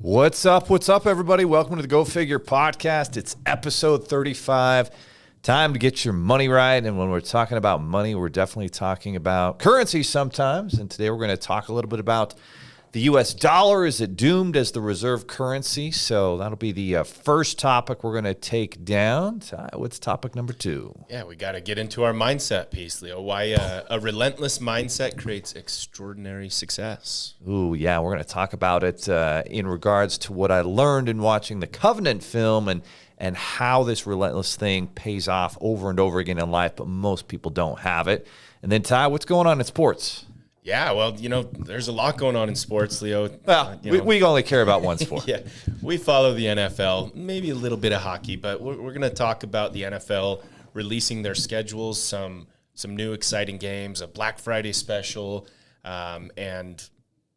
What's up? What's up, everybody? Welcome to the Go Figure podcast. It's episode 35. Time to get your money right. And when we're talking about money, we're definitely talking about currency sometimes. And today we're going to talk a little bit about the U.S. dollar. Is it doomed as the reserve currency? So that'll be the first topic we're going to take down. What's topic number 2? Yeah, we got to get into our mindset piece, Leo. Why a relentless mindset creates extraordinary success. Ooh, yeah, we're going to talk about it in regards to what I learned in watching the Covenant film and how this relentless thing pays off over and over again in life, but most people don't have it. And then, Ty, what's going on in sports? Yeah, well, there's a lot going on in sports, Leo. Well, we only care about one sport. Yeah, we follow the NFL, maybe a little bit of hockey, but we're going to talk about the NFL releasing their schedules, some new exciting games, a Black Friday special, and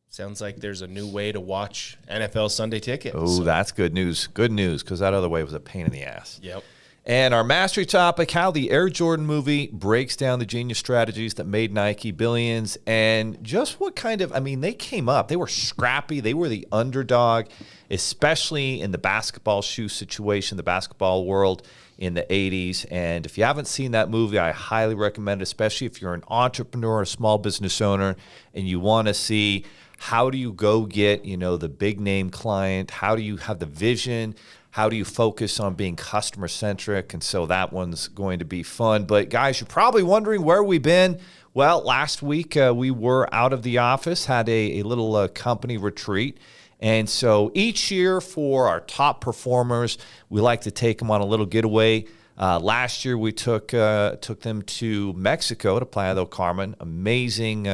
sounds like there's a new way to watch NFL Sunday Ticket. Oh, that's good news. Good news, because that other way was a pain in the ass. Yep. And our mastery topic, how the Air Jordan movie breaks down the genius strategies that made Nike billions, and just what kind of, they came up. They were scrappy. They were the underdog, especially in the basketball shoe situation, the basketball world in the 80s. And if you haven't seen that movie, I highly recommend it, especially if you're an entrepreneur, a small business owner, and you want to see how do you go get, the big name client? How do you have the vision? How do you focus on being customer-centric? And so that one's going to be fun. But, guys, you're probably wondering where we've been. Well, last week we were out of the office, had a little company retreat. And so each year for our top performers, we like to take them on a little getaway. Last year we took them to Mexico, to Playa del Carmen. Amazing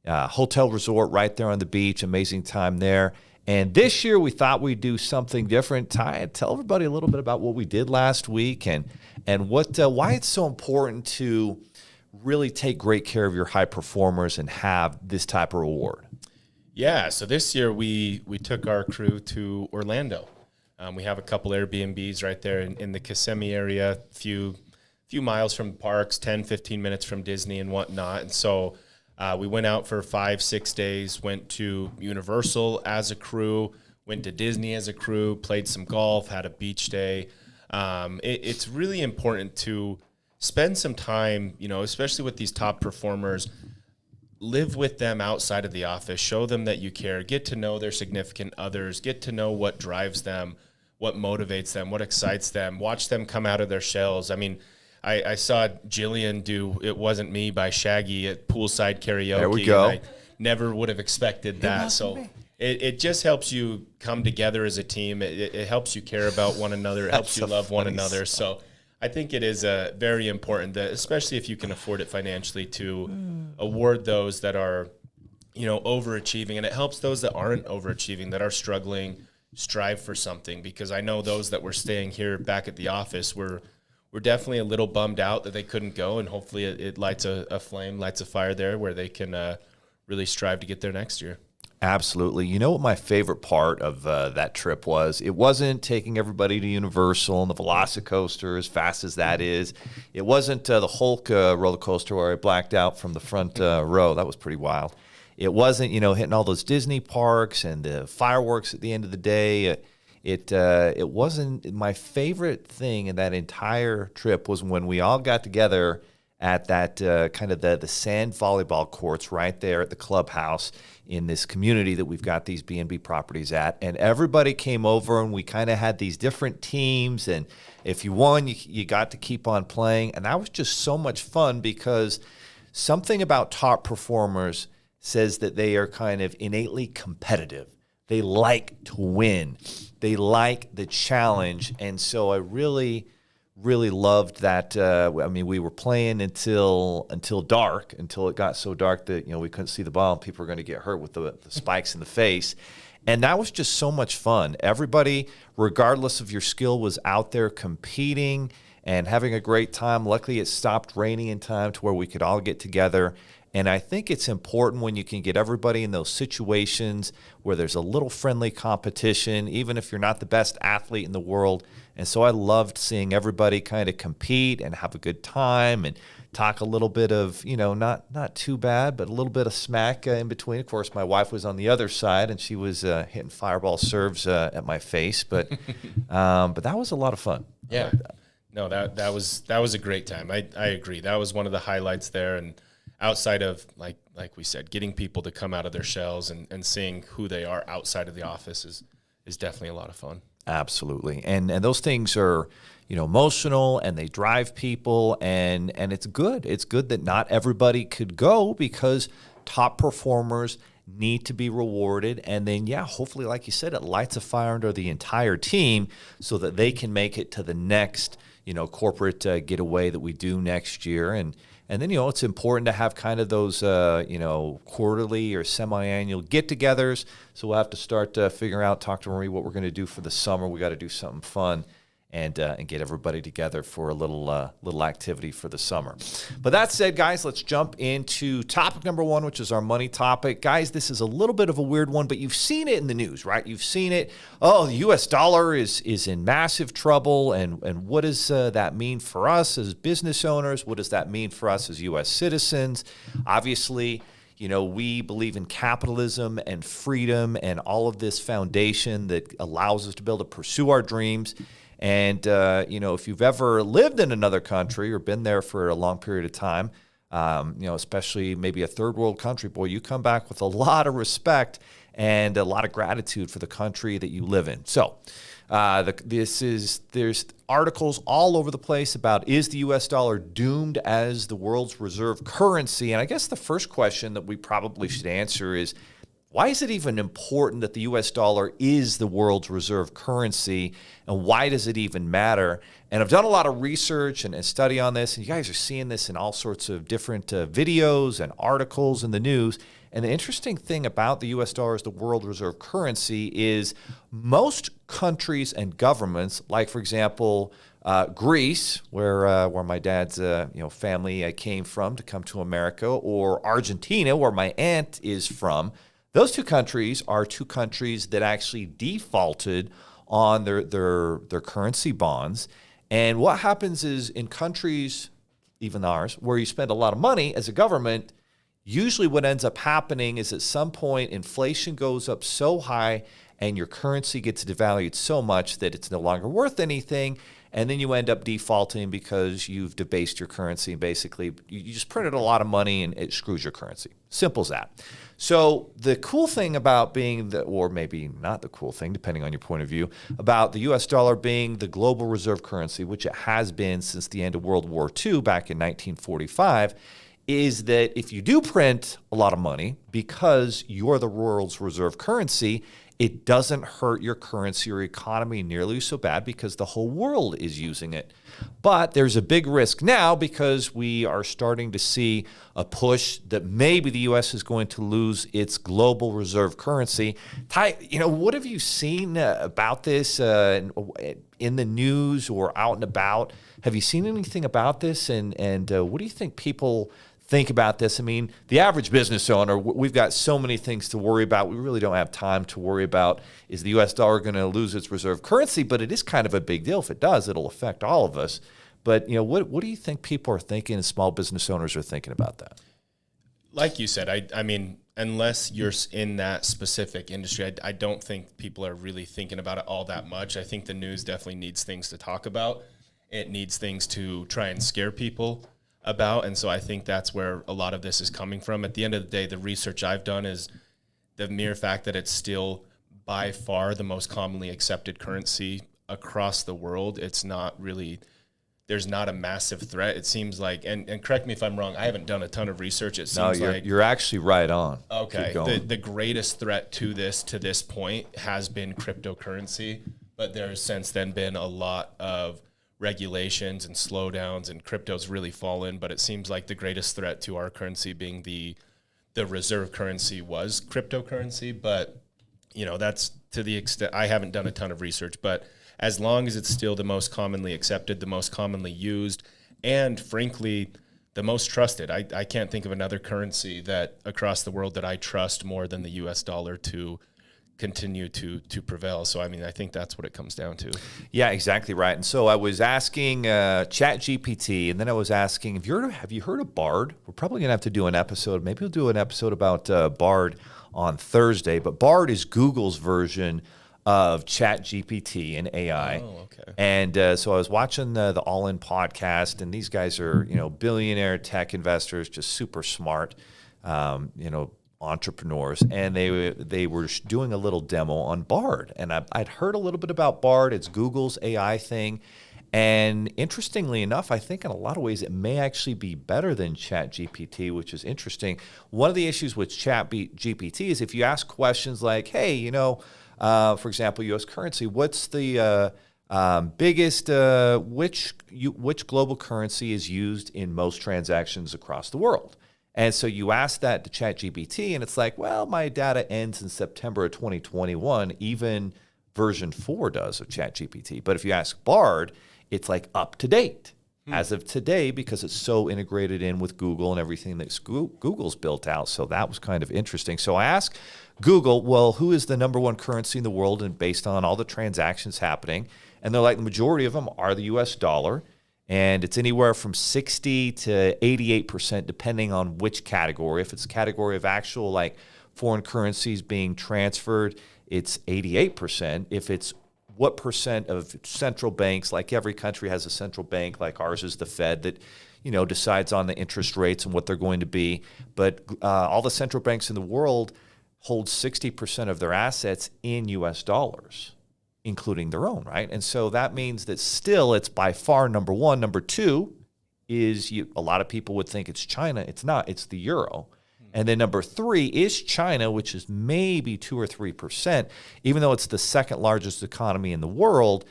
hotel resort right there on the beach. Amazing time there. And this year, we thought we'd do something different. Ty, tell everybody a little bit about what we did last week and why it's so important to really take great care of your high performers and have this type of reward. Yeah, so this year we took our crew to Orlando. We have a couple Airbnbs right there in the Kissimmee area, few miles from parks, 10, 15 minutes from Disney and whatnot. And so we went out for 5-6 days, went to Universal as a crew, went to Disney as a crew, played some golf, had a beach day. It's really important to spend some time, especially with these top performers, live with them outside of the office, show them that you care, get to know their significant others, get to know what drives them, what motivates them, what excites them, watch them come out of their shells. I saw Jillian do It Wasn't Me by Shaggy at poolside karaoke. There we go. And I never would have expected that. So it just helps you come together as a team. It helps you care about one another. It helps you love one another. So I think it is very important, that, especially if you can afford it financially, to award those that are, overachieving. And it helps those that aren't overachieving, that are struggling, strive for something. Because I know those that were staying here back at the office were definitely a little bummed out that they couldn't go, and hopefully it lights a flame, lights a fire there where they can really strive to get there next year. Absolutely. You know what my favorite part of that trip was? It wasn't taking everybody to Universal and the Velocicoaster, as fast as that is. It wasn't the Hulk roller coaster where I blacked out from the front row. That was pretty wild. It wasn't, hitting all those Disney parks and the fireworks at the end of the day. It wasn't. My favorite thing in that entire trip was when we all got together at that kind of the sand volleyball courts right there at the clubhouse in this community that we've got these B&B properties at. And everybody came over and we kind of had these different teams. And if you won, you got to keep on playing. And that was just so much fun, because something about top performers says that they are kind of innately competitive. They like to win. They like the challenge. And so I really, really loved that. We were playing until dark, until it got so dark that, we couldn't see the ball and people were going to get hurt with the spikes in the face. And that was just so much fun. Everybody, regardless of your skill, was out there competing and having a great time. Luckily, it stopped raining in time to where we could all get together. And I think it's important when you can get everybody in those situations where there's a little friendly competition, even if you're not the best athlete in the world. And so I loved seeing everybody kind of compete and have a good time and talk a little bit of, not too bad, but a little bit of smack in between. Of course, my wife was on the other side, and she was hitting fireball serves at my face. But that was a lot of fun. Yeah. No, that was a great time. I agree. That was one of the highlights there. And outside of, like we said, getting people to come out of their shells and seeing who they are outside of the office is definitely a lot of fun. Absolutely. And those things are, emotional, and they drive people, and it's good. It's good that not everybody could go, because top performers need to be rewarded. And then, hopefully, like you said, it lights a fire under the entire team so that they can make it to the next, corporate getaway that we do next year. And then, it's important to have kind of those, quarterly or semi-annual get-togethers. So we'll have to start figuring out, talk to Marie, what we're going to do for the summer. We got to do something fun and get everybody together for a little activity for the summer. But that said, guys, let's jump into topic number one, which is our money topic. Guys, this is a little bit of a weird one, but you've seen it in the news, right? You've seen it. Oh, the U.S. dollar is in massive trouble, and what does that mean for us as business owners? What does that mean for us as U.S. citizens? Obviously, we believe in capitalism and freedom and all of this foundation that allows us to be able to pursue our dreams. And, if you've ever lived in another country or been there for a long period of time, especially maybe a third world country, boy, you come back with a lot of respect and a lot of gratitude for the country that you live in. So there's articles all over the place about, is the U.S. dollar doomed as the world's reserve currency? And I guess the first question that we probably should answer is, why is it even important that the U.S. dollar is the world's reserve currency, and why does it even matter? And I've done a lot of research and study on this, and you guys are seeing this in all sorts of different videos and articles in the news. And the interesting thing about the U.S. dollar as the world reserve currency is most countries and governments, like, for example, Greece, where my dad's family came from to come to America, or Argentina, where my aunt is from. Those two countries are two countries that actually defaulted on their currency bonds. And what happens is, in countries, even ours, where you spend a lot of money as a government, usually what ends up happening is at some point inflation goes up so high and your currency gets devalued so much that it's no longer worth anything. And then you end up defaulting because you've debased your currency. And basically, you just printed a lot of money and it screws your currency. Simple as that. So the cool thing about being or maybe not the cool thing, depending on your point of view, about the U.S. dollar being the global reserve currency, which it has been since the end of World War II back in 1945, is that if you do print a lot of money because you're the world's reserve currency, it doesn't hurt your currency or economy nearly so bad because the whole world is using it. But there's a big risk now because we are starting to see a push that maybe the U.S. is going to lose its global reserve currency. Ty, what have you seen about this in the news or out and about? Have you seen anything about this? And what do you think people think about this? I mean, the average business owner, we've got so many things to worry about. We really don't have time to worry about, is the U.S. dollar going to lose its reserve currency? But it is kind of a big deal. If it does, it'll affect all of us. But, what do you think people are thinking and small business owners are thinking about that? Like you said, I mean, unless you're in that specific industry, I don't think people are really thinking about it all that much. I think the news definitely needs things to talk about. It needs things to try and scare people about, and so I think that's where a lot of this is coming from. At the end of the day, the research I've done is the mere fact that it's still by far the most commonly accepted currency across the world. It's not really, there's not a massive threat. It seems like, and correct me if I'm wrong, I haven't done a ton of research. It seems you're actually right on. Okay. The greatest threat to this point has been cryptocurrency, but there's since then been a lot of regulations and slowdowns, and crypto's really fallen. But it seems like the greatest threat to our currency being the reserve currency was cryptocurrency. But that's to the extent. I haven't done a ton of research, but as long as it's still the most commonly accepted, the most commonly used, and frankly the most trusted, I can't think of another currency that across the world that I trust more than the US dollar to continue to prevail. So, I mean, I think that's what it comes down to. Yeah, exactly right. And so I was asking ChatGPT, and then I was asking, have you heard of Bard? We're probably going to have to do an episode. Maybe we'll do an episode about Bard on Thursday. But Bard is Google's version of ChatGPT and AI. Oh, okay. And so I was watching the All In podcast, and these guys are, billionaire tech investors, just super smart, entrepreneurs, and they were doing a little demo on Bard, and I'd heard a little bit about Bard. It's Google's AI thing, and interestingly enough, I think in a lot of ways it may actually be better than ChatGPT, which is interesting. One of the issues with ChatGPT is if you ask questions like, hey, for example, U.S. currency, what's the biggest, which global currency is used in most transactions across the world? And so you ask that to ChatGPT, and it's like, well, my data ends in September of 2021. Even version 4 does of ChatGPT. But if you ask Bard, it's like up to date as of today because it's so integrated in with Google and everything that Google's built out. So that was kind of interesting. So I asked Google, well, who is the number one currency in the world and based on all the transactions happening? And they're like, the majority of them are the U.S. dollar. And it's anywhere from 60 to 88%, depending on which category. If it's a category of actual like foreign currencies being transferred, it's 88%. If it's what percent of central banks, like every country has a central bank, like ours is the Fed, that decides on the interest rates and what they're going to be. But all the central banks in the world hold 60% of their assets in U.S. dollars, including their own, right? And so that means that still it's by far number one. Number two is a lot of people would think it's China. It's not. It's the euro. And then number three is China, which is maybe 2 or 3%, even though it's the second largest economy in the world,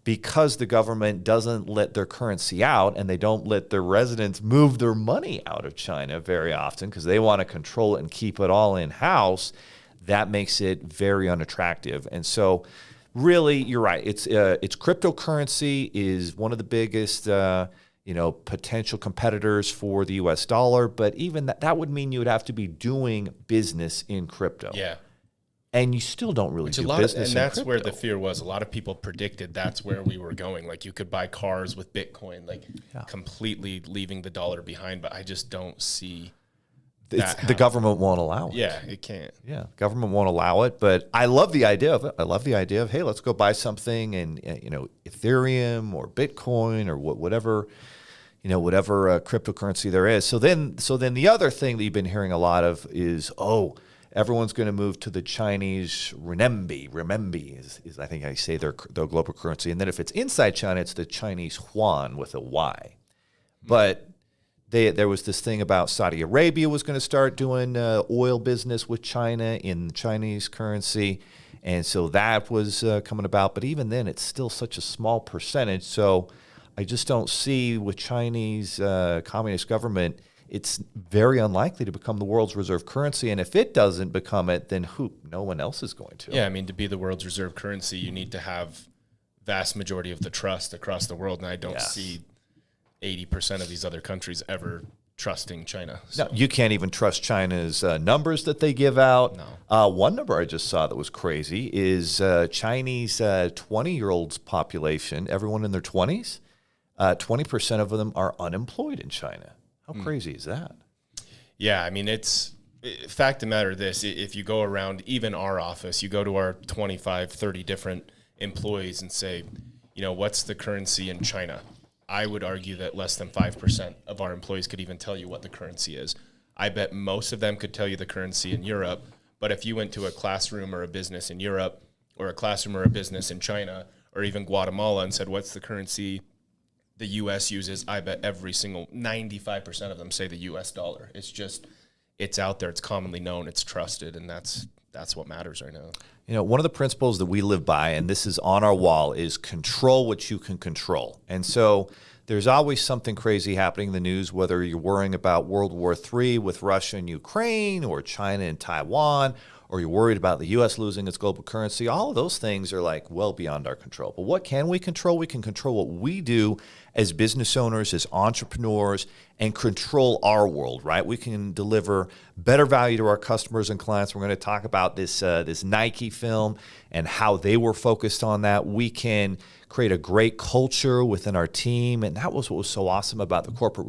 because the government doesn't let their currency out and they don't let their residents move their money out of China very often because they want to control it and keep it all in-house. That makes it very unattractive. And so really, you're right. It's cryptocurrency is one of the biggest potential competitors for the U.S. dollar, but even that would mean you would have to be doing business in crypto. Yeah. And you still don't really do business in crypto. And that's where the fear was. A lot of people predicted that's where we were going. Like you could buy cars with Bitcoin, completely leaving the dollar behind, but I just don't see the government won't allow it. Yeah, it can't. Yeah, government won't allow it, but I love the idea of it. I love the idea of, hey, let's go buy something in Ethereum or Bitcoin or whatever cryptocurrency there is. So then the other thing that you've been hearing a lot of is, everyone's going to move to the Chinese renminbi. Renminbi is I think I say their global currency, and then if it's inside China, it's the Chinese yuan with a Y. But there was this thing about Saudi Arabia was going to start doing oil business with China in Chinese currency. And so that was coming about. But even then, it's still such a small percentage. So I just don't see with Chinese communist government, it's very unlikely to become the world's reserve currency. And if it doesn't become it, then no one else is going to. Yeah, I mean, to be the world's reserve currency, you need to have vast majority of the trust across the world. And I don't see 80% of these other countries ever trusting China. So. No, you can't even trust China's numbers that they give out. No. One number I just saw that was crazy is Chinese 20-year-olds population, everyone in their 20s, 20% of them are unemployed in China. How crazy is that? Yeah, I mean, fact of the matter this, if you go around even our office, you go to our 25, 30 different employees and say, what's the currency in China? I would argue that less than 5% of our employees could even tell you what the currency is. I bet most of them could tell you the currency in Europe, but if you went to a classroom or a business in Europe or a classroom or a business in China or even Guatemala and said, what's the currency the U.S. uses, I bet every single 95% of them say the U.S. dollar. It's out there, it's commonly known, it's trusted, and that's what matters right now. One of the principles that we live by, and this is on our wall, is control what you can control. And so there's always something crazy happening in the news, whether you're worrying about World War III with Russia and Ukraine or China and Taiwan, or you're worried about the U.S. losing its global currency. All of those things are well beyond our control. But what can we control? We can control what we do as business owners, as entrepreneurs, and control our world, right? We can deliver better value to our customers and clients. We're going to talk about this Nike film and how they were focused on that. We can create a great culture within our team, and that was what was so awesome about the corporate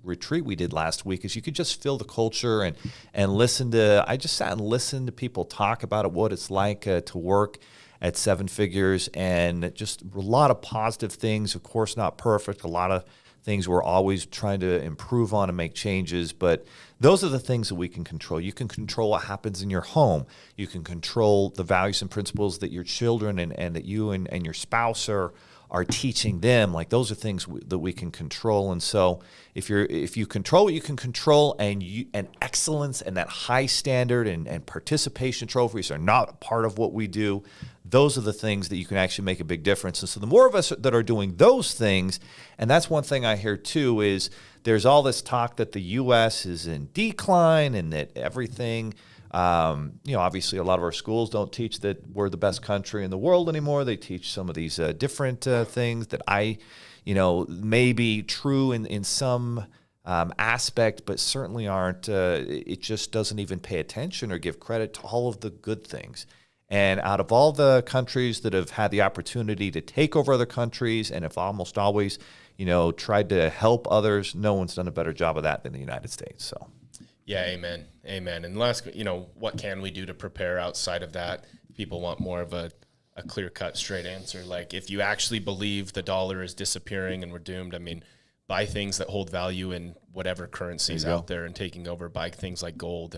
retreat we did last week. Is you could just feel the culture and listen to. I just sat and listened to people talk about it, what it's like to work at seven figures, and just a lot of positive things. Of course, not perfect. A lot of things we're always trying to improve on and make changes, but those are the things that we can control. You can control what happens in your home. You can control the values and principles that your children and that you and your spouse are teaching them. Like, those are things that we can control. And so if you control what you can control, and excellence and that high standard and participation trophies are not a part of what we do, those are the things that you can actually make a big difference. And so the more of us that are doing those things, and that's one thing I hear too, is there's all this talk that the U.S. is in decline and that everything, obviously a lot of our schools don't teach that we're the best country in the world anymore. They teach some of these different things that may be true in some aspect, but certainly aren't. It just doesn't even pay attention or give credit to all of the good things. And out of all the countries that have had the opportunity to take over other countries and have almost always, tried to help others, no one's done a better job of that than the United States. So, yeah, amen. And last, what can we do to prepare outside of that? People want more of a clear-cut, straight answer. Like, if you actually believe the dollar is disappearing and we're doomed, buy things that hold value in whatever currency is out there and taking over. Buy things like gold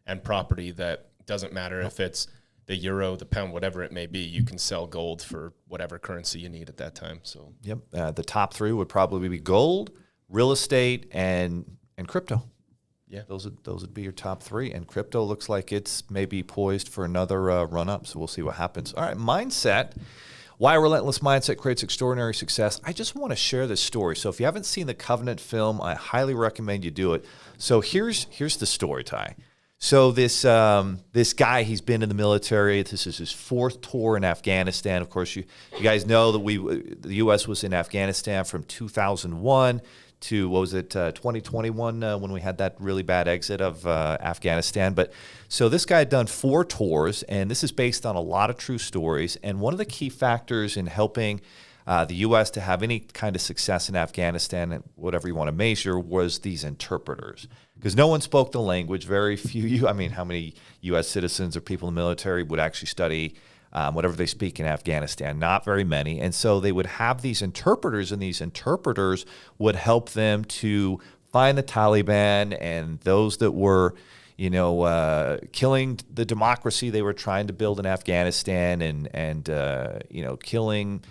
and property that doesn't matter if it's the euro, the pound, whatever it may be. You can sell gold for whatever currency you need at that time. So, the top three would probably be gold, real estate, and crypto. Yeah, those would be your top three. And crypto looks like it's maybe poised for another run up. So we'll see what happens. All right, mindset. Why a relentless mindset creates extraordinary success. I just want to share this story. So if you haven't seen the Covenant film, I highly recommend you do it. So here's the story, Ty. So this guy, he's been in the military. This is his fourth tour in Afghanistan. Of course, you guys know that the U.S. was in Afghanistan from 2001 to 2021 when we had that really bad exit of Afghanistan. But so this guy had done 4 tours, and this is based on a lot of true stories. And one of the key factors in helping the U.S. to have any kind of success in Afghanistan, and whatever you want to measure, was these interpreters. Because no one spoke the language. Very few, how many U.S. citizens or people in the military would actually study whatever they speak in Afghanistan? Not very many. And so they would have these interpreters, and these interpreters would help them to find the Taliban and those that were, killing the democracy they were trying to build in Afghanistan, and killing.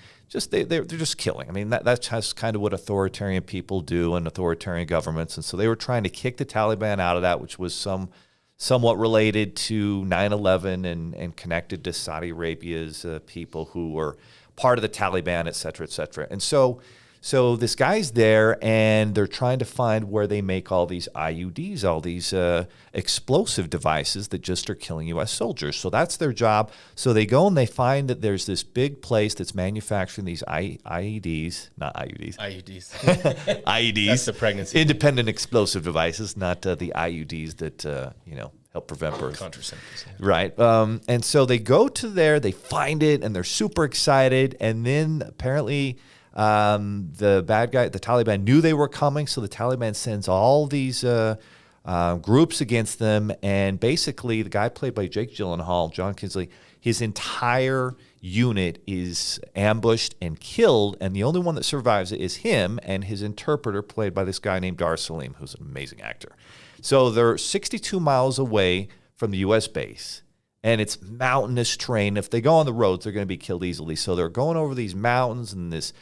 They're just killing. That's kind of what authoritarian people do and authoritarian governments. And so they were trying to kick the Taliban out of that, which was somewhat related to 9/11 and connected to Saudi Arabia's people who were part of the Taliban, et cetera, et cetera. And so this guy's there, and they're trying to find where they make all these IUDs, all these explosive devices that just are killing U.S. soldiers. So that's their job. So they go and they find that there's this big place that's manufacturing these IEDs, not IUDs. IUDs. IEDs. That's the pregnancy. Independent explosive devices, not the IUDs that, help prevent birth. Contraceptives. Yeah. Right. And so they go to there, they find it, and they're super excited. And then apparently the bad guy, the Taliban, knew they were coming, so the Taliban sends all these groups against them, and basically the guy played by Jake Gyllenhaal, John Kinsley, his entire unit is ambushed and killed, and the only one that survives it is him and his interpreter, played by this guy named Dar Salim, who's an amazing actor. So they're 62 miles away from the U.S. base, and it's mountainous terrain. If they go on the roads, they're going to be killed easily. So they're going over these mountains and this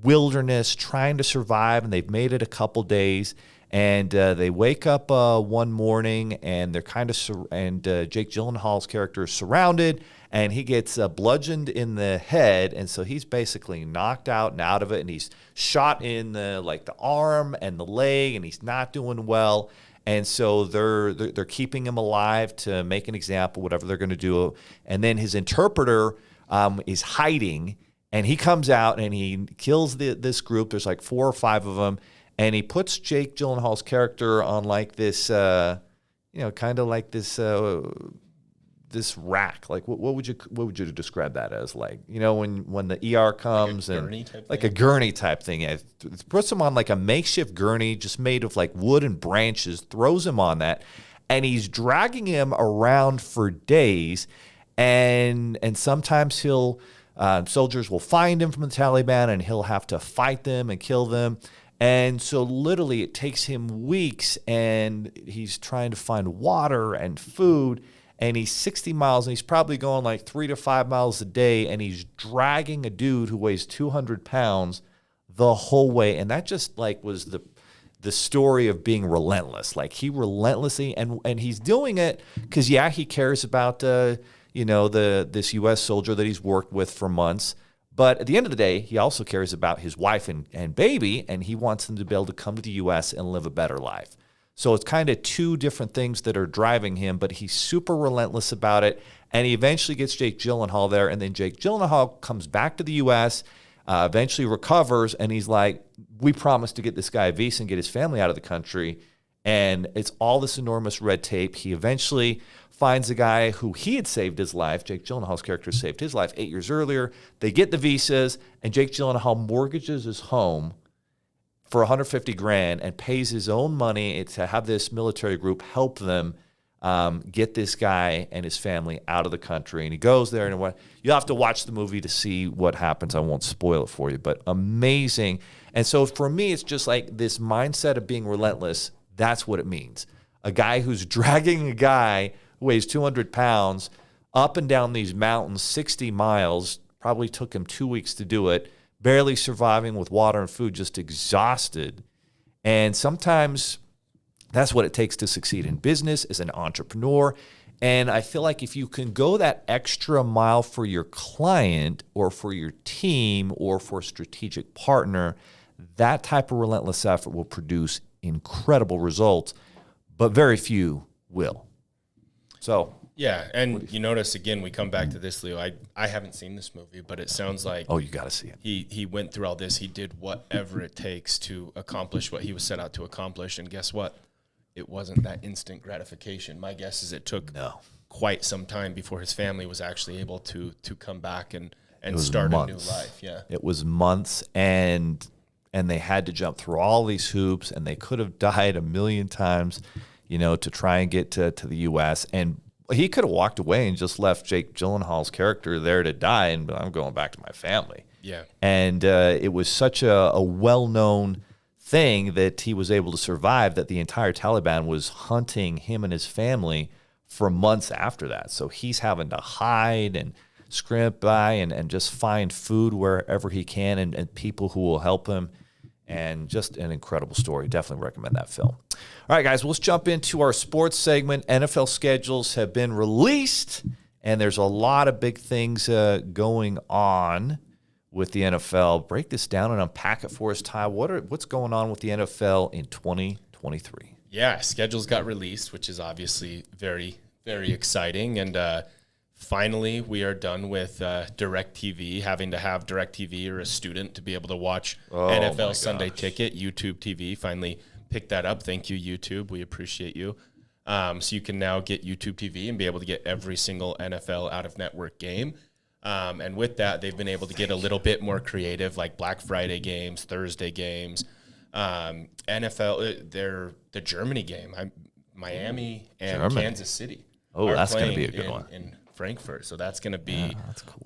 wilderness, trying to survive, and they've made it a couple days. And they wake up one morning, and they're kind of Jake Gyllenhaal's character is surrounded, and he gets bludgeoned in the head, and so he's basically knocked out and out of it, and he's shot in the arm and the leg, and he's not doing well. And so they're keeping him alive to make an example, whatever they're going to do. And then his interpreter is hiding. And he comes out and he kills this group. There's like 4 or 5 of them. and he puts Jake Gyllenhaal's character on like this, kind of like this rack. Like what would you describe that as? Like, when the ER comes, like a gurney type thing. Yeah, it puts him on like a makeshift gurney just made of like wood and branches, throws him on that, and he's dragging him around for days. And sometimes soldiers will find him from the Taliban, and he'll have to fight them and kill them. And so literally it takes him weeks, and he's trying to find water and food, and he's 60 miles, and he's probably going like 3 to 5 miles a day, and he's dragging a dude who weighs 200 pounds the whole way. And that just like was the story of being relentless. Like he relentlessly, and he's doing it because, he cares about, this U.S. soldier that he's worked with for months. But at the end of the day, he also cares about his wife and baby, and he wants them to be able to come to the U.S. and live a better life. So it's kind of two different things that are driving him, but he's super relentless about it, and he eventually gets Jake Gyllenhaal there, and then Jake Gyllenhaal comes back to the U.S., eventually recovers, and he's like, we promised to get this guy a visa and get his family out of the country, and it's all this enormous red tape. He eventually finds a guy who he had saved his life. Jake Gyllenhaal's character saved his life 8 years earlier. They get the visas, and Jake Gyllenhaal mortgages his home for $150,000 and pays his own money to have this military group help them get this guy and his family out of the country. And he goes there, and you'll have to watch the movie to see what happens. I won't spoil it for you, but amazing. And so for me, it's just like this mindset of being relentless. That's what it means. A guy who's dragging a guy who weighs 200 pounds up and down these mountains, 60 miles, probably took him 2 weeks to do it, barely surviving with water and food, just exhausted. And sometimes that's what it takes to succeed in business as an entrepreneur. And I feel like if you can go that extra mile for your client or for your team or for a strategic partner, that type of relentless effort will produce incredible results, but very few will. So yeah, and you notice again, we come back to this, Leo. I haven't seen this movie, but it sounds like you got to see it. He went through all this. He did whatever it takes to accomplish what he was set out to accomplish, and guess what? It wasn't that instant gratification. My guess is it took quite some time before his family was actually able to come back and start months. A new life. Yeah, it was months, and they had to jump through all these hoops, and they could have died a million times, to try and get to the U.S. And he could have walked away and just left Jake Gyllenhaal's character there to die, and I'm going back to my family. Yeah. And it was such a well-known thing that he was able to survive that the entire Taliban was hunting him and his family for months after that. So he's having to hide and scrimp by and just find food wherever he can and people who will help him. And just an incredible story. Definitely recommend that film. All right, guys, let's jump into our sports segment. NFL schedules have been released, and there's a lot of big things going on with the NFL. Break this down and unpack it for us, Ty. What's going on with the NFL in 2023? Yeah, schedules got released, which is obviously very, very exciting. And finally, we are done with DirecTV, having to have DirecTV or a student to be able to watch NFL Sunday Ticket. YouTube TV finally picked that up. Thank you, YouTube. We appreciate you. So you can now get YouTube TV and be able to get every single NFL out-of-network game. And with that, they've been able to get a little bit more creative, like Black Friday games, Thursday games, NFL, the Germany game, Miami and Kansas City. Oh, that's going to be a good one. In Frankfurt. So that's going to be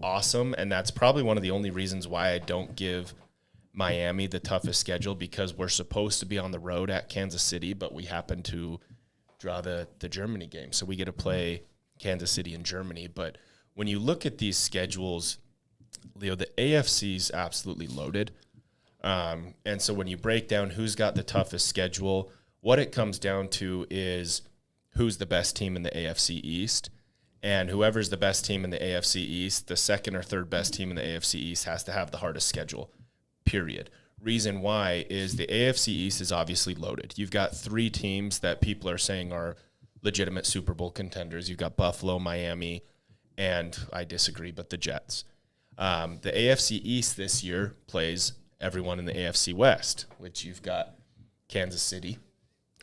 awesome. And that's probably one of the only reasons why I don't give Miami the toughest schedule, because we're supposed to be on the road at Kansas City, but we happen to draw the Germany game. So we get to play Kansas City in Germany. But when you look at these schedules, Leo, the AFC's absolutely loaded. And so when you break down who's got the toughest schedule, what it comes down to is who's the best team in the AFC East. And whoever's the best team in the AFC East, the second or third best team in the AFC East has to have the hardest schedule, period. Reason why is the AFC East is obviously loaded. You've got three teams that people are saying are legitimate Super Bowl contenders. You've got Buffalo, Miami, and I disagree, but the Jets. The AFC East this year plays everyone in the AFC West, which you've got Kansas City,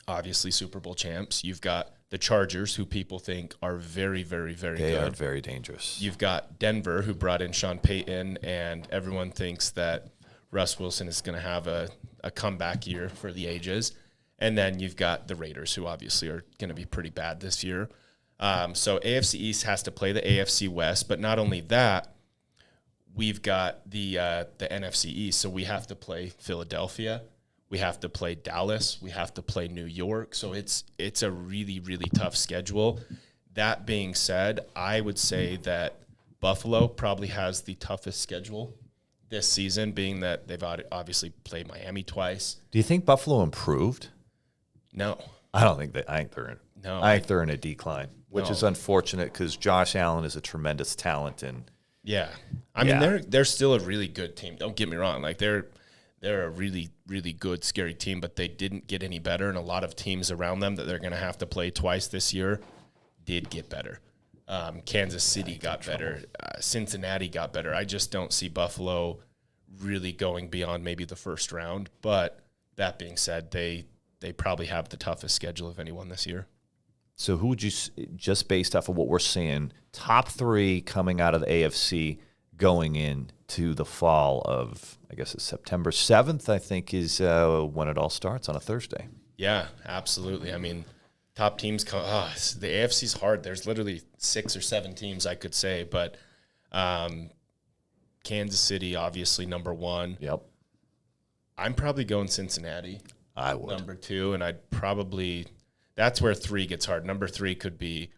obviously Super Bowl champs. You've got the Chargers, who people think are very, very, very good. They are very dangerous. You've got Denver, who brought in Sean Payton, and everyone thinks that Russ Wilson is going to have a comeback year for the ages. And then you've got the Raiders, who obviously are going to be pretty bad this year. So AFC East has to play the AFC West, but not only that, we've got the NFC East, so we have to play Philadelphia. We have to play Dallas. We have to play New York. So it's a really, really tough schedule. That being said, I would say that Buffalo probably has the toughest schedule this season, being that they've obviously played Miami twice. Do you think Buffalo improved? No. I don't think I think they're in. No, I think they're in a decline, which is unfortunate because Josh Allen is a tremendous talent, and yeah, I mean they're still a really good team. Don't get me wrong; like they're a really, really good, scary team, but they didn't get any better, and a lot of teams around them that they're going to have to play twice this year did get better. Kansas City got better. Cincinnati got better. I just don't see Buffalo really going beyond maybe the first round. But that being said, they probably have the toughest schedule of anyone this year. So who would you, just based off of what we're seeing, top three coming out of the AFC going into the fall of, I guess it's September 7th, I think is when it all starts on a Thursday. Yeah, absolutely. I mean, top teams come. Oh, the AFC's hard. There's literally 6 or 7 teams I could say, but Kansas City obviously number 1. Yep. I'm probably going Cincinnati. I would. Number 2, and that's where 3 gets hard. Number 3 could be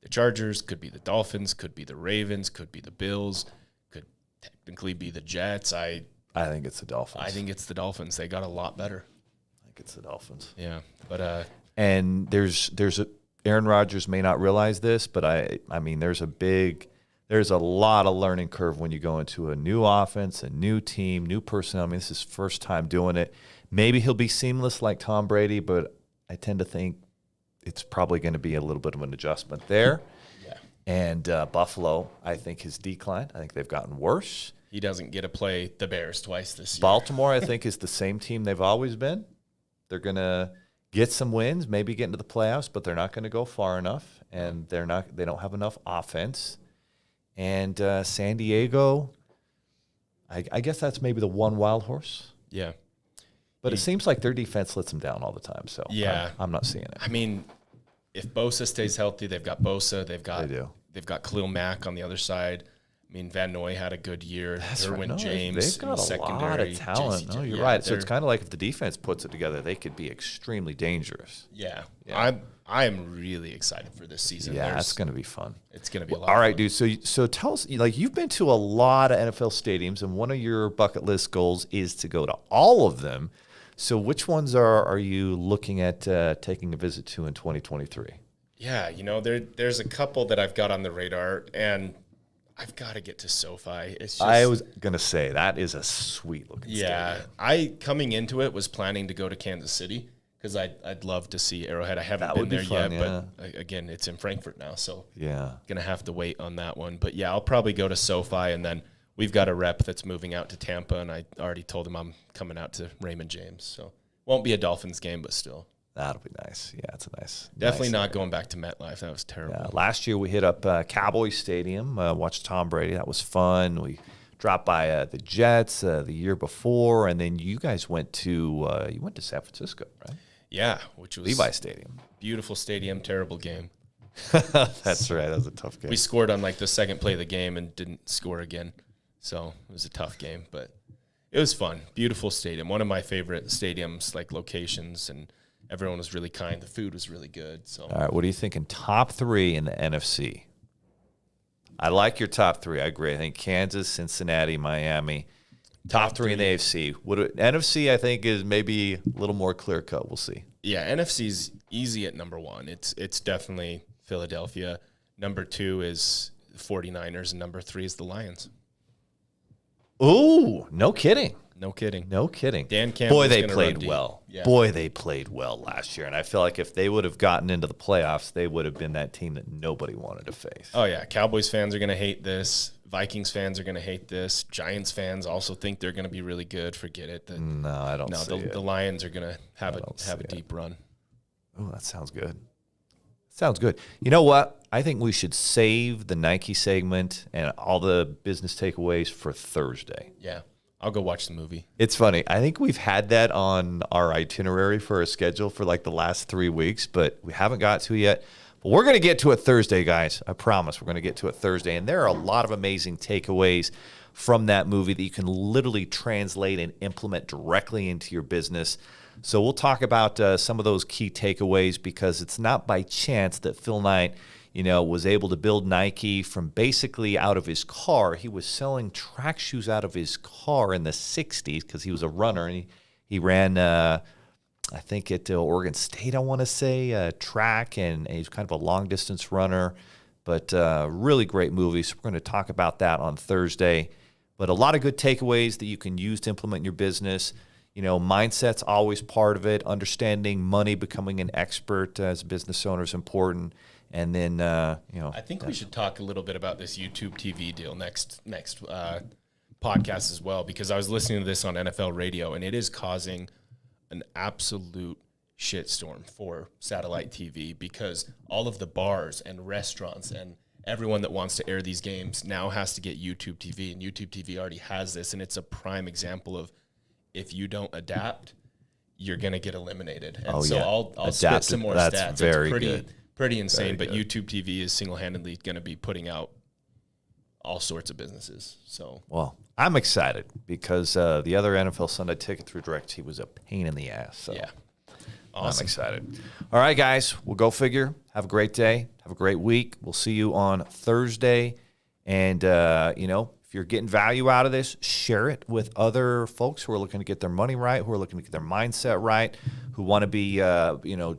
the Chargers, could be the Dolphins, could be the Ravens, could be the Bills, could technically be the Jets. I think it's the Dolphins. I think it's the Dolphins. They got a lot better. I think it's the Dolphins. Yeah, but and there's Aaron Rodgers may not realize this, but I mean there's a lot of learning curve when you go into a new offense, a new team, new personnel. I mean, this is his first time doing it. Maybe he'll be seamless like Tom Brady, but I tend to think it's probably going to be a little bit of an adjustment there. Yeah. And Buffalo, I think, has declined. I think they've gotten worse. He doesn't get to play the Bears twice this year. Baltimore, I think, is the same team they've always been. They're going to get some wins, maybe get into the playoffs, but they're not going to go far enough, and they don't have enough offense. And San Diego, I guess that's maybe the one wild horse. Yeah. But it seems like their defense lets them down all the time. So yeah, I'm not seeing it. I mean, if Bosa stays healthy, they've got Bosa. They've got Khalil Mack on the other side. I mean, Van Noy had a good year. Derwin James, they've got a lot of talent. No, you're right. So it's kind of like if the defense puts it together, they could be extremely dangerous. Yeah. I am really excited for this season. Yeah, it's going to be fun. It's going to be a lot. All right, dude. So tell us, like, you've been to a lot of NFL stadiums, and one of your bucket list goals is to go to all of them. So which ones are you looking at taking a visit to in 2023? Yeah, there's a couple that I've got on the radar, and I've got to get to SoFi. It's just, I was going to say, that is a sweet-looking stadium. I, coming into it, was planning to go to Kansas City because I'd love to see Arrowhead. I haven't been there yet, but again, it's in Frankfurt now, so going to have to wait on that one. But, yeah, I'll probably go to SoFi, and then we've got a rep that's moving out to Tampa, and I already told him I'm coming out to Raymond James. So won't be a Dolphins game, but still. That'll be nice. Yeah, it's a nice. Definitely not going back to MetLife. That was terrible. Yeah, last year we hit up Cowboy Stadium, watched Tom Brady. That was fun. We dropped by the Jets the year before, and then you guys went to San Francisco, right? Yeah, which was Levi Stadium. Beautiful stadium, terrible game. That's right. That was a tough game. We scored on like the second play of the game and didn't score again. So it was a tough game, but it was fun. Beautiful stadium. One of my favorite stadiums, like locations, and everyone was really kind. The food was really good. So, all right, what are you thinking? Top 3 in the NFC. I like your top 3. I agree. I think Kansas, Cincinnati, Miami. Top 3 in the AFC. NFC, I think, is maybe a little more clear cut. We'll see. Yeah, NFC's easy at number 1. It's definitely Philadelphia. Number 2 is the 49ers, and number 3 is the Lions. Ooh, no kidding. No kidding. No kidding. Dan Campbell. Boy, they played well. Yeah. Boy, they played well last year. And I feel like if they would have gotten into the playoffs, they would have been that team that nobody wanted to face. Oh, yeah. Cowboys fans are going to hate this. Vikings fans are going to hate this. Giants fans also think they're going to be really good. Forget it. No, I don't see it. The Lions are going to have a deep run. Oh, that sounds good. Sounds good. You know what? I think we should save the Nike segment and all the business takeaways for Thursday. Yeah. I'll go watch the movie. It's funny. I think we've had that on our itinerary for a schedule for like the last 3 weeks, but we haven't got to it yet. But we're going to get to it Thursday, guys. I promise we're going to get to it Thursday. And there are a lot of amazing takeaways from that movie that you can literally translate and implement directly into your business. So we'll talk about some of those key takeaways, because it's not by chance that Phil Knight, was able to build Nike from basically out of his car. He was selling track shoes out of his car in the 60s because he was a runner, and he ran, I think at Oregon State, I want to say, track, and he's kind of a long-distance runner, but really great movie. So we're going to talk about that on Thursday. But a lot of good takeaways that you can use to implement in your business. Mindset's always part of it. Understanding money, becoming an expert as a business owner is important. And then, I think we should talk a little bit about this YouTube TV deal next podcast as well, because I was listening to this on NFL radio, and it is causing an absolute shitstorm for satellite TV, because all of the bars and restaurants and everyone that wants to air these games now has to get YouTube TV, and YouTube TV already has this, and it's a prime example of, if you don't adapt, you're going to get eliminated. And I'll spit some more stats. Very it's good. Pretty insane, Very but good. YouTube TV is single-handedly going to be putting out all sorts of businesses. So, well, I'm excited because the other NFL Sunday Ticket through DirecTV was a pain in the ass. So yeah. Awesome. I'm excited. All right, guys, we'll go figure. Have a great day. Have a great week. We'll see you on Thursday. And, if you're getting value out of this, share it with other folks who are looking to get their money right, who are looking to get their mindset right, who want to be,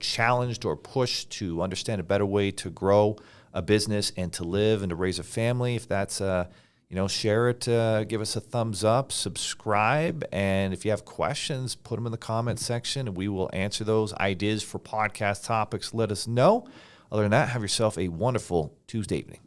challenged or pushed to understand a better way to grow a business and to live and to raise a family. If that's, share it, give us a thumbs up, subscribe. And if you have questions, put them in the comment section and we will answer those. Ideas for podcast topics, let us know. Other than that, have yourself a wonderful Tuesday evening.